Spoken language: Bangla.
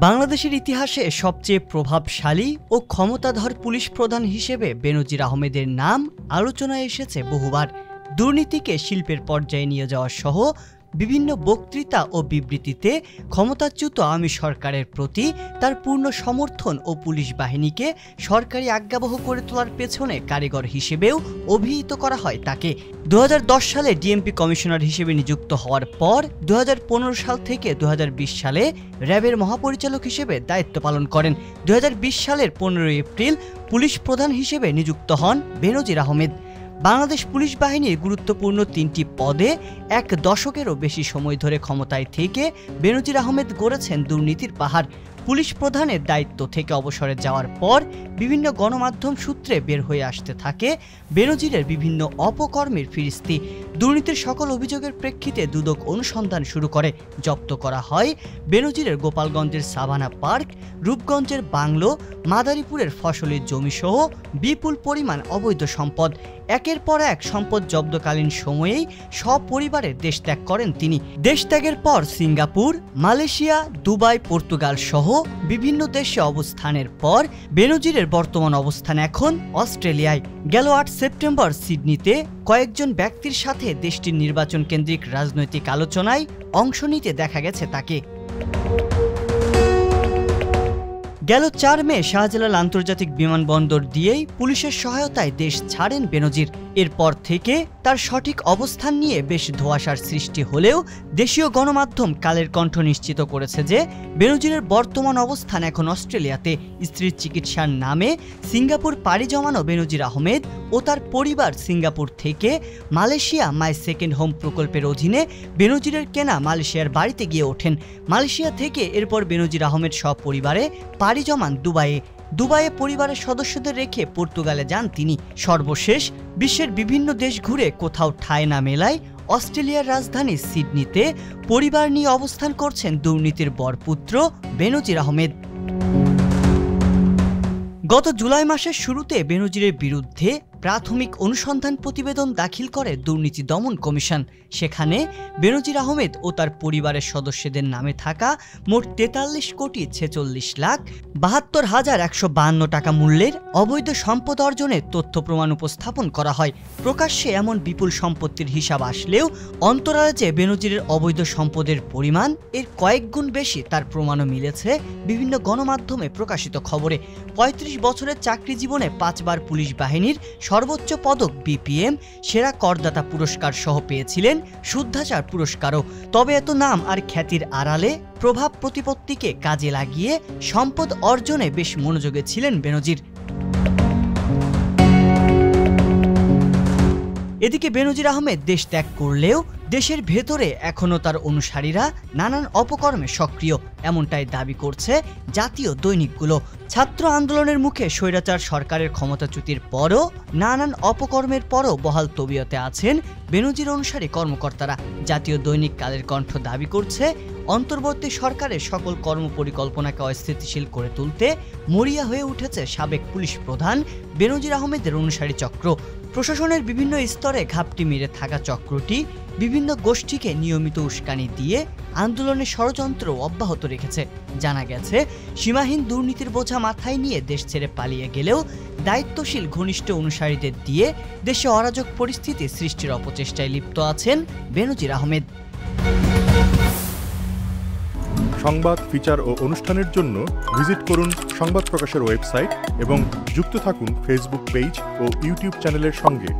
বাংলাদেশের ইতিহাসে সবচেয়ে প্রভাবশালী ও ক্ষমতাধর পুলিশ প্রধান হিসেবে বেনজির আহমেদের নাম আলোচনায় এসেছে বহুবার। দুর্নীতিকে শিল্পের পর্যায়ে নিয়ে যাওয়া সহ বিভিন্ন বক্তৃতা ও বিবৃতিতে ক্ষমতাচ্যুত আওয়ামী সরকারের প্রতি তার পূর্ণ সমর্থন ও পুলিশ বাহিনীকে সরকারি আজ্ঞাবহ করে তোলার পেছনে কারিগর হিসেবেও অভিহিত করা হয় তাকে। 2010 সালে ডিএমপি কমিশনার হিসেবে নিযুক্ত হওয়ার পর 2015 সাল থেকে 2020 সালে র্যাবের মহাপরিচালক হিসেবে দায়িত্ব পালন করেন। 2020 সালের 15 এপ্রিল পুলিশ প্রধান হিসেবে নিযুক্ত হন বেনজির আহমেদ। বাংলাদেশ পুলিশ বাহিনীর গুরুত্বপূর্ণ 3টি পদে 1 দশকেরও বেশি সময় ধরে ক্ষমতায় থেকে বেনজির আহমেদ গড়েছেন দুর্নীতির পাহাড়। পুলিশ প্রধানের দায়িত্ব থেকে অবসরে যাওয়ার পর বিভিন্ন গণমাধ্যম সূত্রে বের হয়ে আসতে থাকে বেনজিরের বিভিন্ন অপকর্মের ফিরিস্তি। দুর্নীতির সকল অভিযোগের প্রেক্ষিতে দুদক অনুসন্ধান শুরু করে। জব্দ করা হয় বেনজিরের গোপালগঞ্জের সাভানা পার্ক, রূপগঞ্জের বাংলো, মাদারীপুরের ফসলি জমিসহ বিপুল পরিমাণ অবৈধ সম্পদ। একের পর এক সম্পদ জব্দকালীন সময়েই সপরিবারে দেশ ত্যাগ করেন তিনি। দেশ ত্যাগের পর সিঙ্গাপুর, মালয়েশিয়া, দুবাই, পর্তুগাল সহ বিভিন্ন দেশে অবস্থানের পর বেনজিরের বর্তমান অবস্থান এখন অস্ট্রেলিয়ায়। গেল 8 সেপ্টেম্বর সিডনিতে কয়েকজন ব্যক্তির সাথে দেশটির নির্বাচন কেন্দ্রিক রাজনৈতিক আলোচনায় অংশ নিতে দেখা গেছে তাকে। গেল 4 মে শাহজালাল আন্তর্জাতিক বিমানবন্দর দিয়েই পুলিশের সহায়তায় দেশ ছাড়েন বেনজির। এরপর থেকে তার সঠিক অবস্থান নিয়ে বেশ ধোঁয়াশার সৃষ্টি হলেও দেশীয় গণমাধ্যম কালের কণ্ঠ নিশ্চিত করেছে যে বেনজিরের বর্তমান অবস্থান এখন অস্ট্রেলিয়াতে। স্ত্রীর চিকিৎসার নামে সিঙ্গাপুর পাড়ি জমানো বেনজির আহমেদ ও তার পরিবার সিঙ্গাপুর থেকে মালয়েশিয়া মাই সেকেন্ড হোম প্রকল্পের অধীনে বেনজিরের কেনা মালয়েশিয়ার বাড়িতে গিয়ে ওঠেন। মালয়েশিয়া থেকে এরপর বেনজির আহমেদ সপরিবারে পাড়ি জমান দুবাইয়ে পরিবারের সদস্যদের রেখে পর্তুগালে যান তিনি। সর্বশেষ বিশ্বের বিভিন্ন দেশ ঘুরে কোথাও ঠাঁই না মেলায় অস্ট্রেলিয়ার রাজধানী সিডনিতে পরিবার নিয়ে অবস্থান করছেন দুর্নীতির বরপুত্র বেনজির আহমেদ। গত জুলাই মাসের শুরুতে বেনজিরের বিরুদ্ধে প্রাথমিক অনুসন্ধান প্রতিবেদন দাখিল করে দুর্নীতি দমন কমিশন। সেখানে বেনজির আহমেদ ও তার পরিবারের সদস্যদের নামে থাকা মোট 43,46,72,152 টাকা মূল্যের অবৈধ সম্পদ অর্জনের তথ্য প্রমাণ উপস্থাপন করা হয়। প্রকাশ্যে এমন বিপুল সম্পত্তির হিসাব আসলেও অন্তরালে যে বেনজিরের অবৈধ সম্পদের পরিমাণ এর কয়েক গুণ বেশি তার প্রমাণও মিলেছে বিভিন্ন গণমাধ্যমে প্রকাশিত খবরে। 35 বছরের চাকরি জীবনে 5 বার পুলিশ বাহিনীর সর্বোচ্চ পদক বিপিএম, সেরা করদাতা পুরস্কার সহ পেয়েছিলেন শুদ্ধাচার পুরস্কারও। তবে এত নাম আর খ্যাতির আড়ালে প্রভাব প্রতিপত্তিকে কাজে লাগিয়ে সম্পদ অর্জনে বেশ মনোযোগী ছিলেন বেনজির। এদিকে বেনজির আহমেদ দেশ ত্যাগ করলেও দেশের ভেতরে এখনও তার অনুসারীরা নানান অপকর্মে সক্রিয়, এমনটাই দাবি করছে জাতীয় দৈনিকগুলো। ছাত্র আন্দোলনের মুখে স্বৈরাচার সরকারের ক্ষমতাচ্যুতির পরও নানান অপকর্মের পরও বহাল তবিয়তে আছেন বেনজির অনুসারী কর্মকর্তারা। জাতীয় দৈনিক কালের কণ্ঠ দাবি করছে অন্তর্বর্তী সরকারের সকল কর্মপরিকল্পনাকে অস্থিতিশীল করে তুলতে মরিয়া হয়ে উঠেছে সাবেক পুলিশ প্রধান বেনজির আহমেদের অনুসারী চক্র। প্রশাসনের বিভিন্ন স্তরে ঘাপটি মেরে থাকা চক্রটি বিভিন্ন গোষ্ঠীকে নিয়মিত উস্কানি দিয়ে আন্দোলনের ষড়যন্ত্র অব্যাহত রেখেছে। জানা গেছে সীমাহীন দুর্নীতির বোঝা মাথায় নিয়ে দেশ ছেড়ে পালিয়ে গেলেও দায়িত্বশীল ঘনিষ্ঠ অনুসারীদের দিয়ে দেশে অরাজক পরিস্থিতি সৃষ্টির অপচেষ্টায় লিপ্ত আছেন বেনজির আহমেদ। সংবাদ, ফিচার ও অনুষ্ঠানের জন্য ভিজিট করুন সংবাদ প্রকাশের ওয়েবসাইট এবং যুক্ত থাকুন ফেসবুক পেজ ও ইউটিউব চ্যানেলের সঙ্গে।